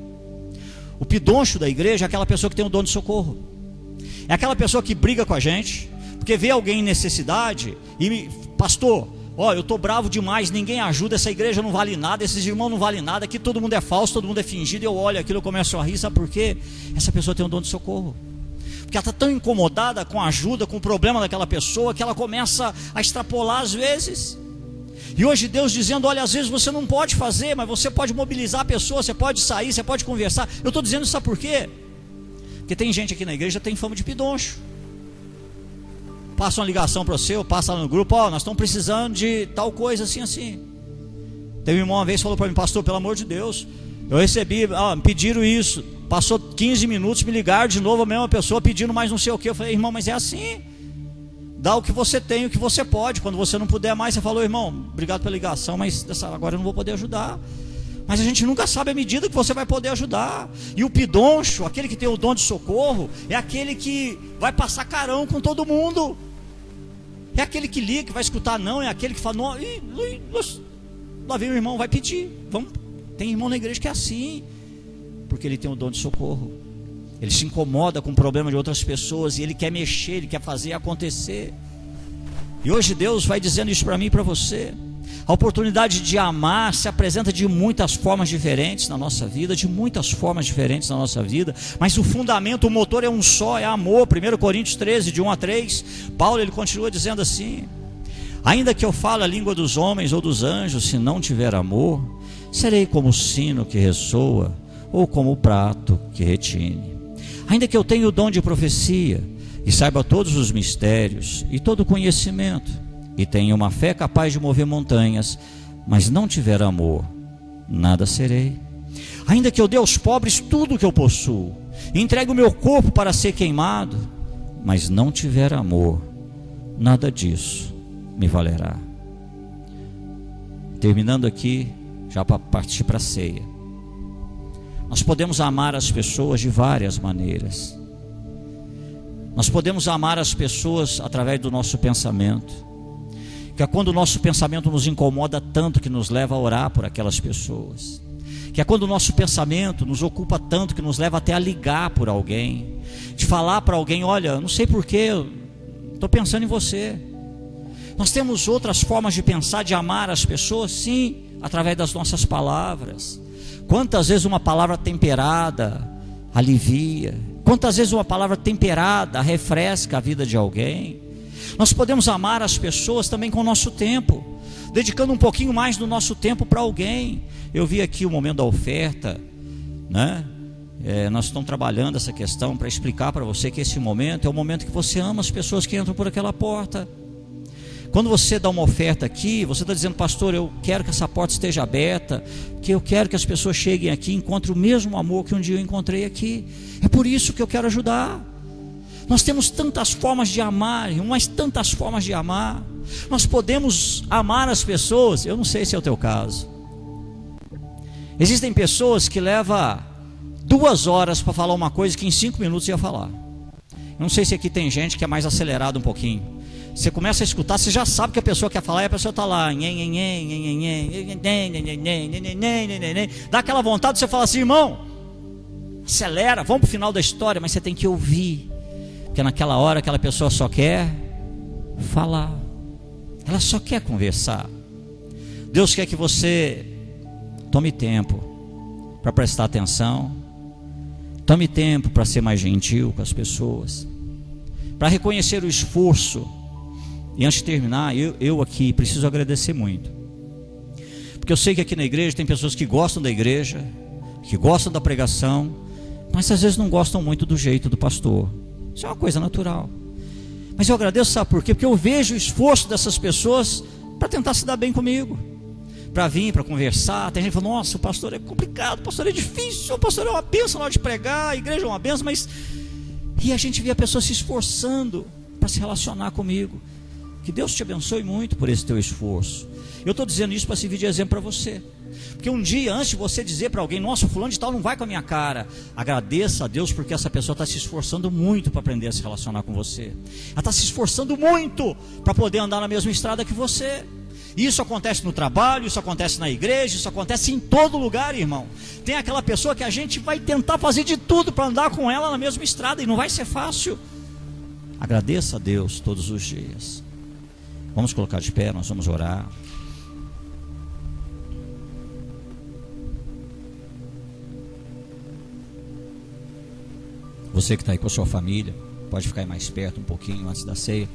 O pidoncho da igreja é aquela pessoa que tem o dom de socorro. É aquela pessoa que briga com a gente porque vê alguém em necessidade e: pastor, eu estou bravo demais, ninguém ajuda, essa igreja não vale nada, esses irmãos não valem nada, aqui todo mundo é falso, todo mundo é fingido. E eu olho aquilo, eu começo a rir. Sabe por quê? Essa pessoa tem um dom de socorro, porque ela está tão incomodada com a ajuda, com o problema daquela pessoa, que ela começa a extrapolar às vezes. E hoje Deus dizendo: olha, às vezes você não pode fazer, mas você pode mobilizar a pessoa, você pode sair, você pode conversar. Eu estou dizendo isso, sabe por quê? Porque tem gente aqui na igreja que tem fama de pidoncho. Passa uma ligação para você, ou passa lá no grupo: nós estamos precisando de tal coisa assim, assim. Teve um irmão uma vez que falou para mim: pastor, pelo amor de Deus, eu recebi, me pediram isso. Passou 15 minutos, me ligaram de novo, a mesma pessoa pedindo mais não sei o que. Eu falei: irmão, mas é assim, dá o que você tem, o que você pode. Quando você não puder mais, você falou: irmão, obrigado pela ligação, mas agora eu não vou poder ajudar. Mas a gente nunca sabe a medida que você vai poder ajudar. E o pidoncho, aquele que tem o dom de socorro, é aquele que vai passar carão com todo mundo. É aquele que liga, que vai escutar não. É aquele que fala: não, lá vem o irmão, vai pedir. Vamos. Tem irmão na igreja que é assim, porque ele tem o dom de socorro. Ele se incomoda com o problema de outras pessoas, e ele quer mexer, ele quer fazer acontecer. E hoje Deus vai dizendo isso para mim e para você. A oportunidade de amar se apresenta de muitas formas diferentes na nossa vida, de muitas formas diferentes na nossa vida, mas o fundamento, o motor é um só, é amor. 1 Coríntios 13, de 1 a 3, Paulo ele continua dizendo assim: ainda que eu fale a língua dos homens ou dos anjos, se não tiver amor, serei como o sino que ressoa ou como o prato que retine. Ainda que eu tenha o dom de profecia, e saiba todos os mistérios, e todo conhecimento, e tenha uma fé capaz de mover montanhas, mas não tiver amor, nada serei. Ainda que eu dê aos pobres tudo o que eu possuo, e entregue o meu corpo para ser queimado, mas não tiver amor, nada disso me valerá. Terminando aqui, já para partir para a ceia. Nós podemos amar as pessoas de várias maneiras. Nós podemos amar as pessoas através do nosso pensamento, que é quando o nosso pensamento nos incomoda tanto que nos leva a orar por aquelas pessoas, que é quando o nosso pensamento nos ocupa tanto que nos leva até a ligar por alguém, de falar para alguém: olha, não sei porquê, estou pensando em você. Nós temos outras formas de pensar, de amar as pessoas, sim, através das nossas palavras. Quantas vezes uma palavra temperada alivia, quantas vezes uma palavra temperada refresca a vida de alguém. Nós podemos amar as pessoas também com o nosso tempo, dedicando um pouquinho mais do nosso tempo para alguém. Eu vi aqui o momento da oferta, né? Nós estamos trabalhando essa questão para explicar para você que esse momento é o momento que você ama as pessoas que entram por aquela porta. Quando você dá uma oferta aqui, você está dizendo: pastor, eu quero que essa porta esteja aberta, que eu quero que as pessoas cheguem aqui e encontrem o mesmo amor que um dia eu encontrei aqui. É por isso que eu quero ajudar. Nós temos tantas formas de amar, mas tantas formas de amar. Nós podemos amar as pessoas. Eu não sei se é o teu caso. Existem pessoas que levam 2 horas para falar uma coisa que em 5 minutos ia falar. Eu não sei se aqui tem gente que é mais acelerado um pouquinho. Você começa a escutar, você já sabe que a pessoa quer falar, e a pessoa está lá, dá aquela vontade de você falar assim: irmão, acelera, vamos para o final da história. Mas você tem que ouvir, porque naquela hora aquela pessoa só quer falar, ela só quer conversar. Deus quer que você tome tempo para prestar atenção, tome tempo para ser mais gentil com as pessoas, para reconhecer o esforço. E antes de terminar, eu aqui preciso agradecer muito, porque eu sei que aqui na igreja tem pessoas que gostam da igreja, que gostam da pregação, mas às vezes não gostam muito do jeito do pastor. Isso é uma coisa natural. Mas eu agradeço, sabe por quê? Porque eu vejo o esforço dessas pessoas para tentar se dar bem comigo, para vir, para conversar. Tem gente que fala: nossa, o pastor é complicado, o pastor é difícil, o pastor é uma bênção na hora de pregar, a igreja é uma bênção. Mas e a gente vê a pessoa se esforçando para se relacionar comigo. Que Deus te abençoe muito por esse teu esforço. Eu estou dizendo isso para servir de exemplo para você, porque um dia, antes de você dizer para alguém: nossa, fulano de tal não vai com a minha cara, agradeça a Deus, porque essa pessoa está se esforçando muito para aprender a se relacionar com você. Ela está se esforçando muito para poder andar na mesma estrada que você. Isso acontece no trabalho, isso acontece na igreja, isso acontece em todo lugar, irmão. Tem aquela pessoa que a gente vai tentar fazer de tudo para andar com ela na mesma estrada, e não vai ser fácil. Agradeça a Deus todos os dias. Vamos colocar de pé, nós vamos orar. Você que está aí com a sua família, pode ficar aí mais perto um pouquinho antes da ceia.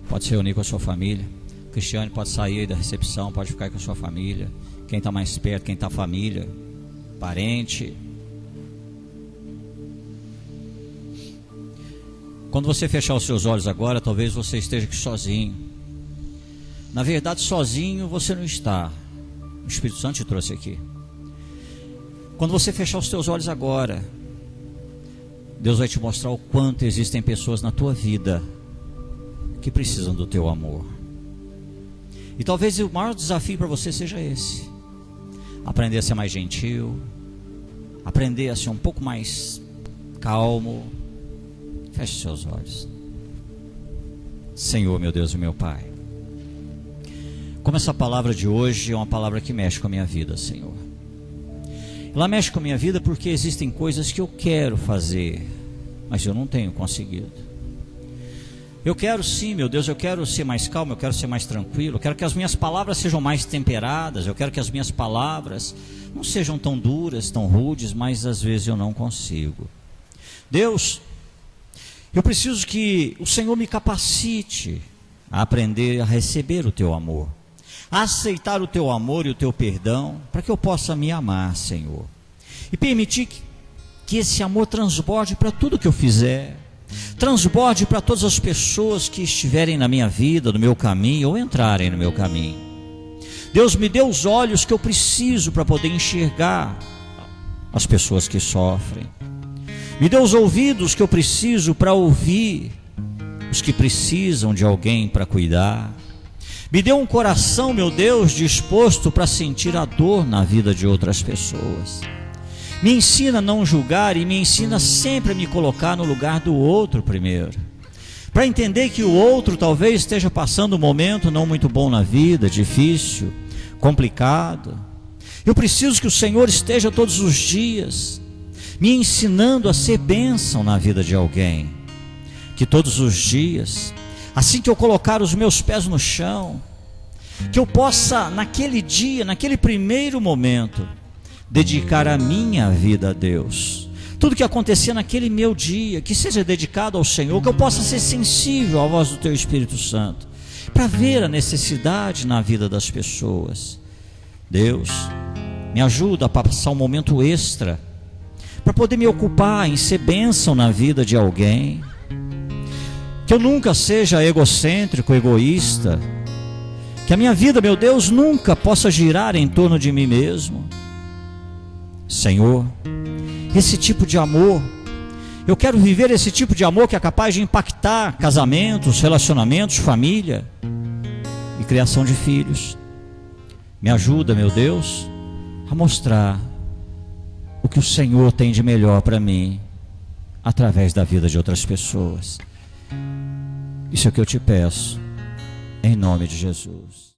Pode se reunir com a sua família. Cristiane pode sair aí da recepção, pode ficar aí com a sua família. Quem está mais perto, quem está família, parente. Quando você fechar os seus olhos agora, talvez você esteja aqui sozinho. Na verdade, sozinho você não está. O Espírito Santo te trouxe aqui. Quando você fechar os teus olhos agora, Deus vai te mostrar o quanto existem pessoas na tua vida que precisam do teu amor. E talvez o maior desafio para você seja esse: aprender a ser mais gentil, aprender a ser um pouco mais calmo. Feche seus olhos. Senhor, meu Deus e meu Pai, como essa palavra de hoje é uma palavra que mexe com a minha vida, Senhor. Ela mexe com a minha vida porque existem coisas que eu quero fazer, mas eu não tenho conseguido. Eu quero sim, meu Deus, eu quero ser mais calmo, eu quero ser mais tranquilo, eu quero que as minhas palavras sejam mais temperadas, eu quero que as minhas palavras não sejam tão duras, tão rudes, mas às vezes eu não consigo. Deus, eu preciso que o Senhor me capacite a aprender a receber o teu amor, a aceitar o teu amor e o teu perdão, para que eu possa me amar, Senhor. e permitir que esse amor transborde para tudo que eu fizer, transborde para todas as pessoas que estiverem na minha vida, no meu caminho, ou entrarem no meu caminho. Deus, me dê os olhos que eu preciso para poder enxergar as pessoas que sofrem. Me dê os ouvidos que eu preciso para ouvir os que precisam de alguém para cuidar. Me dê um coração, meu Deus, disposto para sentir a dor na vida de outras pessoas. Me ensina a não julgar e me ensina sempre a me colocar no lugar do outro primeiro, para entender que o outro talvez esteja passando um momento não muito bom na vida, difícil, complicado. Eu preciso que o Senhor esteja todos os dias me ensinando a ser bênção na vida de alguém, que todos os dias, assim que eu colocar os meus pés no chão, que eu possa naquele dia, naquele primeiro momento, dedicar a minha vida a Deus. Tudo que acontecer naquele meu dia, que seja dedicado ao Senhor, que eu possa ser sensível à voz do Teu Espírito Santo, para ver a necessidade na vida das pessoas. Deus, me ajuda a passar um momento extra, para poder me ocupar em ser bênção na vida de alguém. Que eu nunca seja egocêntrico, egoísta. Que a minha vida, meu Deus, nunca possa girar em torno de mim mesmo. Senhor, esse tipo de amor, eu quero viver esse tipo de amor que é capaz de impactar casamentos, relacionamentos, família e criação de filhos. Me ajuda, meu Deus, a mostrar o que o Senhor tem de melhor para mim através da vida de outras pessoas. Isso é o que eu te peço, em nome de Jesus.